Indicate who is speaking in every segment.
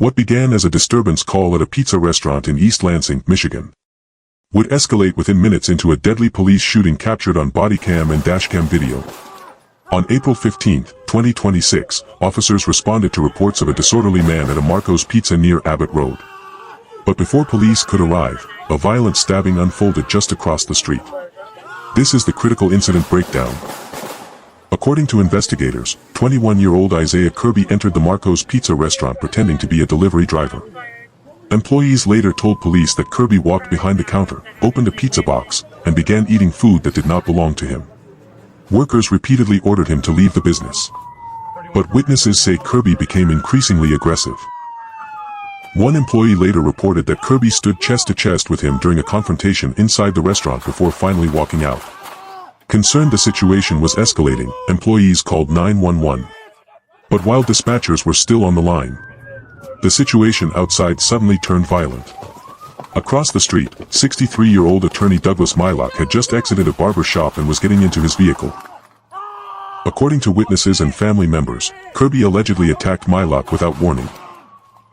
Speaker 1: What began as a disturbance call at a pizza restaurant in East Lansing, Michigan, would escalate within minutes into a deadly police shooting captured on bodycam and dashcam video. On April 15, 2026, officers responded to reports of a disorderly man at a Marco's Pizza near Abbott Road. But before police could arrive, a violent stabbing unfolded just across the street. This is the critical incident breakdown. According to investigators, 21-year-old Isaiah Kirby entered the Marco's Pizza restaurant pretending to be a delivery driver. Employees later told police that Kirby walked behind the counter, opened a pizza box, and began eating food that did not belong to him. Workers repeatedly ordered him to leave the business. But witnesses say Kirby became increasingly aggressive. One employee later reported that Kirby stood chest to chest with him during a confrontation inside the restaurant before finally walking out. Concerned the situation was escalating, employees called 911. But while dispatchers were still on the line, the situation outside suddenly turned violent. Across the street, 63-year-old attorney Douglas Mylock had just exited a barber shop and was getting into his vehicle. According to witnesses and family members, Kirby allegedly attacked Mylock without warning.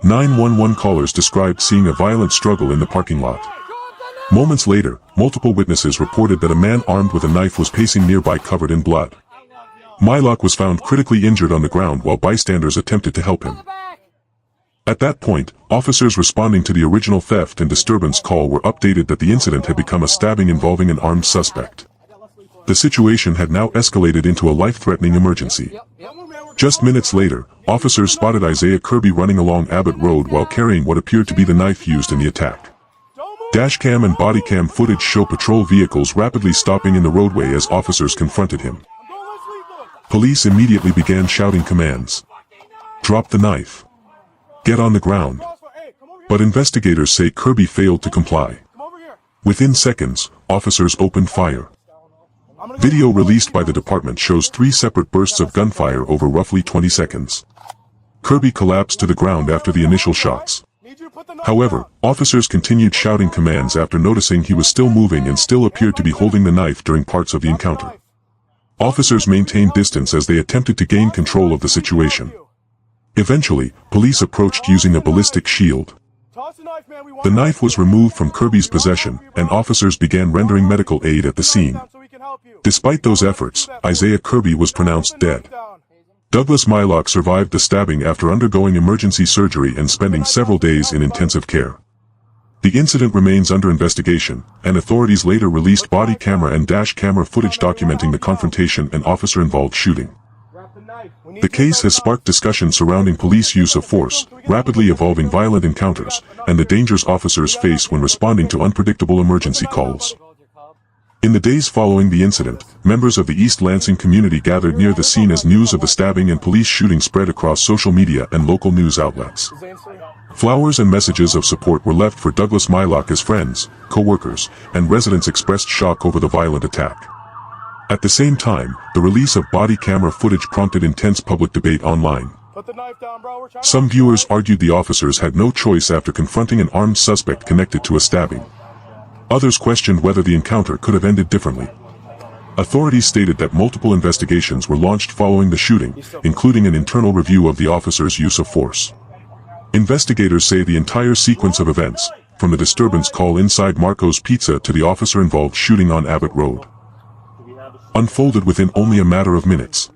Speaker 1: 911 callers described seeing a violent struggle in the parking lot. Moments later, multiple witnesses reported that a man armed with a knife was pacing nearby covered in blood. Mylock was found critically injured on the ground while bystanders attempted to help him. At that point, officers responding to the original theft and disturbance call were updated that the incident had become a stabbing involving an armed suspect. The situation had now escalated into a life-threatening emergency. Just minutes later, officers spotted Isaiah Kirby running along Abbott Road while carrying what appeared to be the knife used in the attack. Dashcam and bodycam footage show patrol vehicles rapidly stopping in the roadway as officers confronted him. Police immediately began shouting commands. "Drop the knife. Get on the ground." But investigators say Kirby failed to comply. Within seconds, officers opened fire. Video released by the department shows 3 separate bursts of gunfire over roughly 20 seconds. Kirby collapsed to the ground after the initial shots. However, officers continued shouting commands after noticing he was still moving and still appeared to be holding the knife during parts of the encounter. Officers maintained distance as they attempted to gain control of the situation. Eventually, police approached using a ballistic shield. The knife was removed from Kirby's possession, and officers began rendering medical aid at the scene. Despite those efforts, Isaiah Kirby was pronounced dead. Douglas Mylock survived the stabbing after undergoing emergency surgery and spending several days in intensive care. The incident remains under investigation, and authorities later released body camera and dash camera footage documenting the confrontation and officer-involved shooting. The case has sparked discussion surrounding police use of force, rapidly evolving violent encounters, and the dangers officers face when responding to unpredictable emergency calls. In the days following the incident, members of the East Lansing community gathered near the scene as news of the stabbing and police shooting spread across social media and local news outlets. Flowers and messages of support were left for Douglas Mylock as friends, co-workers, and residents expressed shock over the violent attack. At the same time, the release of body camera footage prompted intense public debate online. Some viewers argued the officers had no choice after confronting an armed suspect connected to a stabbing. Others questioned whether the encounter could have ended differently. Authorities stated that multiple investigations were launched following the shooting, including an internal review of the officers' use of force. Investigators say the entire sequence of events, from the disturbance call inside Marco's Pizza to the officer-involved shooting on Abbott Road, unfolded within only a matter of minutes.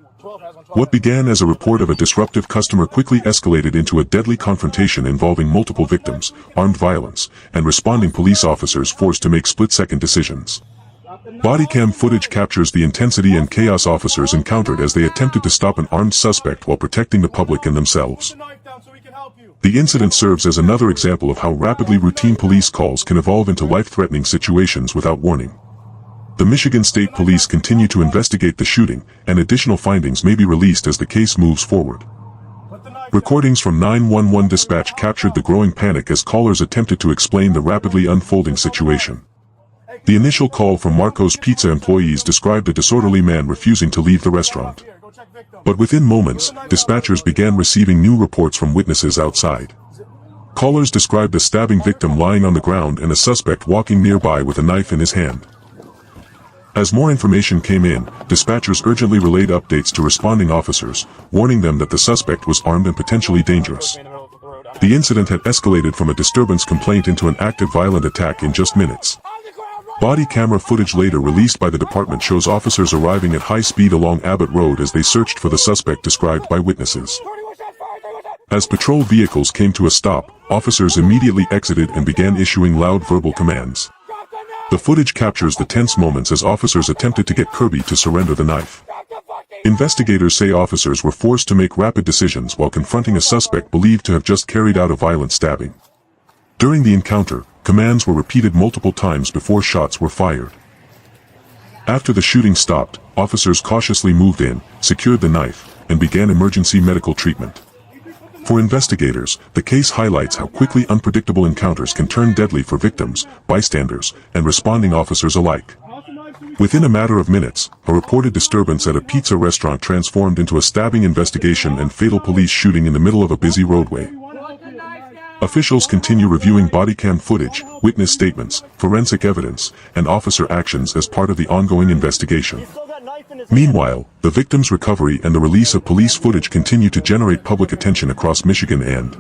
Speaker 1: What began as a report of a disruptive customer quickly escalated into a deadly confrontation involving multiple victims, armed violence, and responding police officers forced to make split-second decisions. Bodycam footage captures the intensity and chaos officers encountered as they attempted to stop an armed suspect while protecting the public and themselves. The incident serves as another example of how rapidly routine police calls can evolve into life-threatening situations without warning. The Michigan State Police continue to investigate the shooting, and additional findings may be released as the case moves forward. Recordings from 911 dispatch captured the growing panic as callers attempted to explain the rapidly unfolding situation. The initial call from Marco's Pizza employees described a disorderly man refusing to leave the restaurant. But within moments, dispatchers began receiving new reports from witnesses outside. Callers described a stabbing victim lying on the ground and a suspect walking nearby with a knife in his hand. As more information came in, dispatchers urgently relayed updates to responding officers, warning them that the suspect was armed and potentially dangerous. The incident had escalated from a disturbance complaint into an active violent attack in just minutes. Body camera footage later released by the department shows officers arriving at high speed along Abbott Road as they searched for the suspect described by witnesses. As patrol vehicles came to a stop, officers immediately exited and began issuing loud verbal commands. The footage captures the tense moments as officers attempted to get Kirby to surrender the knife. Investigators say officers were forced to make rapid decisions while confronting a suspect believed to have just carried out a violent stabbing. During the encounter, commands were repeated multiple times before shots were fired. After the shooting stopped, officers cautiously moved in, secured the knife, and began emergency medical treatment. For investigators, the case highlights how quickly unpredictable encounters can turn deadly for victims, bystanders, and responding officers alike. Within a matter of minutes, a reported disturbance at a pizza restaurant transformed into a stabbing investigation and fatal police shooting in the middle of a busy roadway. Officials continue reviewing body cam footage, witness statements, forensic evidence, and officer actions as part of the ongoing investigation. Meanwhile, the victim's recovery and the release of police footage continue to generate public attention across Michigan and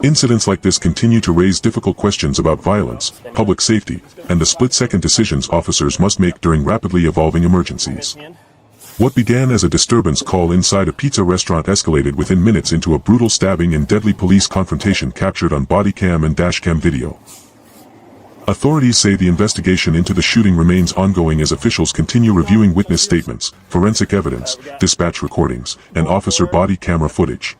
Speaker 1: incidents like this continue to raise difficult questions about violence, public safety, and the split-second decisions officers must make during rapidly evolving emergencies. What began as a disturbance call inside a pizza restaurant escalated within minutes into a brutal stabbing and deadly police confrontation captured on body cam and dashcam video. Authorities say the investigation into the shooting remains ongoing as officials continue reviewing witness statements, forensic evidence, dispatch recordings, and officer body camera footage.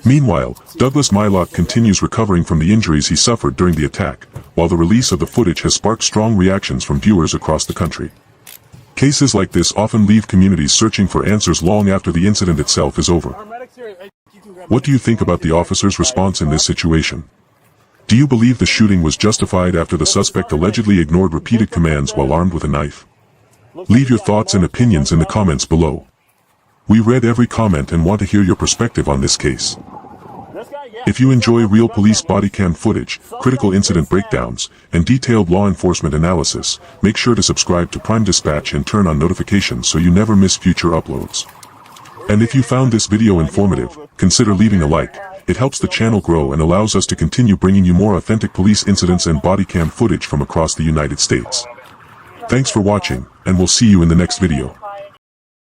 Speaker 1: Meanwhile, Douglas Mylott continues recovering from the injuries he suffered during the attack, while the release of the footage has sparked strong reactions from viewers across the country. Cases like this often leave communities searching for answers long after the incident itself is over. What do you think about the officer's response in this situation? Do you believe the shooting was justified after the suspect allegedly ignored repeated commands while armed with a knife? Leave your thoughts and opinions in the comments below. We read every comment and want to hear your perspective on this case. If you enjoy real police body cam footage, critical incident breakdowns, and detailed law enforcement analysis, make sure to subscribe to Prime Dispatch and turn on notifications so you never miss future uploads. And if you found this video informative, consider leaving a like. It helps the channel grow and allows us to continue bringing you more authentic police incidents and body cam footage from across the United States. Thanks for watching, and we'll see you in the next video.